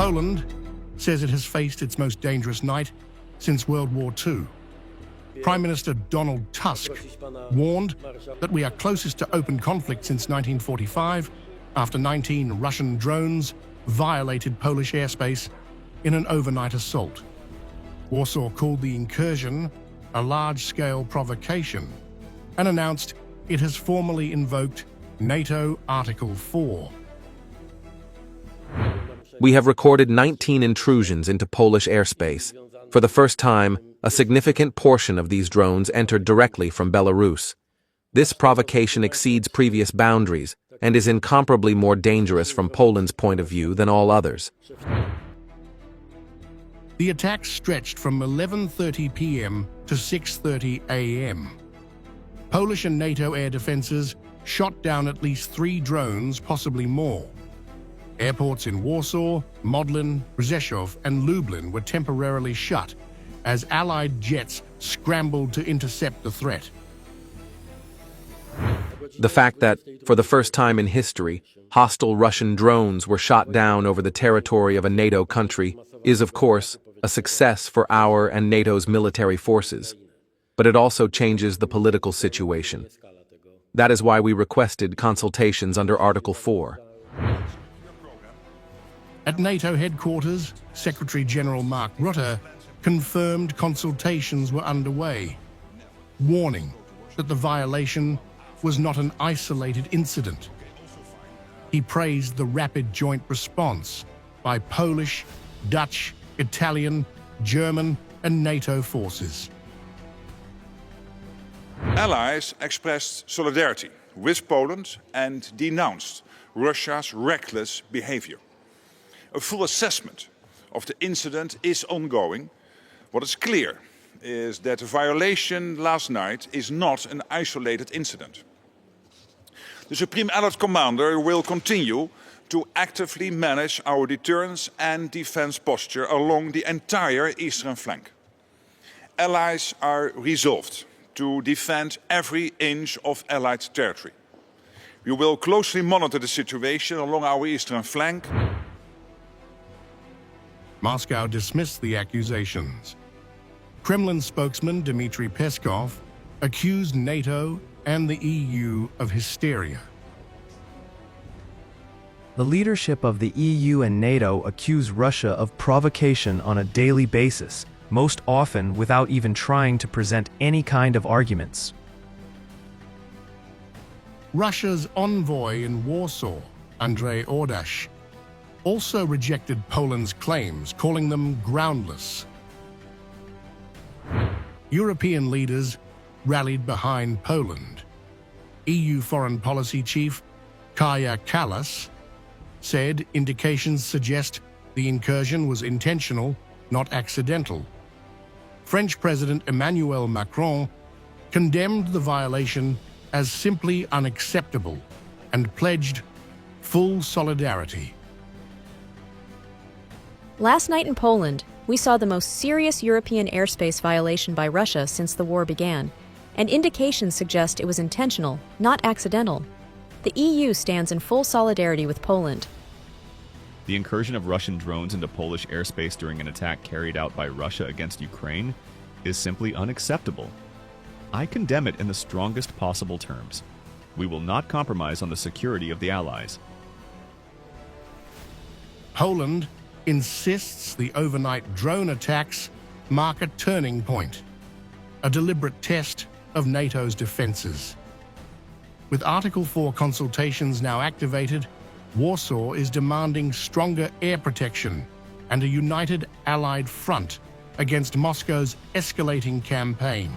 Poland says it has faced its most dangerous night since World War II. Prime Minister Donald Tusk warned that we are closest to open conflict since 1945 after 19 Russian drones violated Polish airspace in an overnight assault. Warsaw called the incursion a large-scale provocation and announced it has formally invoked NATO Article 4. We have recorded 19 intrusions into Polish airspace. For the first time, a significant portion of these drones entered directly from Belarus. This provocation exceeds previous boundaries and is incomparably more dangerous from Poland's point of view than all others. The attacks stretched from 11:30 p.m. to 6:30 a.m. Polish and NATO air defenses shot down at least 3 drones, possibly more. Airports in Warsaw, Modlin, Rzeszów, and Lublin were temporarily shut as Allied jets scrambled to intercept the threat. The fact that, for the first time in history, hostile Russian drones were shot down over the territory of a NATO country is, of course, a success for our and NATO's military forces. But it also changes the political situation. That is why we requested consultations under Article 4. At NATO headquarters, Secretary-General Mark Rutte confirmed consultations were underway, warning that the violation was not an isolated incident. He praised the rapid joint response by Polish, Dutch, Italian, German, and NATO forces. Allies expressed solidarity with Poland and denounced Russia's reckless behavior. A full assessment of the incident is ongoing. What is clear is that the violation last night is not an isolated incident. The Supreme Allied Commander will continue to actively manage our deterrence and defense posture along the entire eastern flank. Allies are resolved to defend every inch of Allied territory. We will closely monitor the situation along our eastern flank. Moscow dismissed the accusations. Kremlin spokesman Dmitry Peskov accused NATO and the EU of hysteria. The leadership of the EU and NATO accuse Russia of provocation on a daily basis, most often without even trying to present any kind of arguments. Russia's envoy in Warsaw, Andrzej Ordash, also rejected Poland's claims, calling them groundless. European leaders rallied behind Poland. EU Foreign Policy Chief Kaja Kallas said indications suggest the incursion was intentional, not accidental. French President Emmanuel Macron condemned the violation as simply unacceptable and pledged full solidarity. Last night in Poland, we saw the most serious European airspace violation by Russia since the war began, and indications suggest it was intentional, not accidental. The EU stands in full solidarity with Poland. The incursion of Russian drones into Polish airspace during an attack carried out by Russia against Ukraine is simply unacceptable. I condemn it in the strongest possible terms. We will not compromise on the security of the Allies. Poland insists the overnight drone attacks mark a turning point, a deliberate test of NATO's defenses. With Article 4 consultations now activated, Warsaw is demanding stronger air protection and a united Allied front against Moscow's escalating campaign.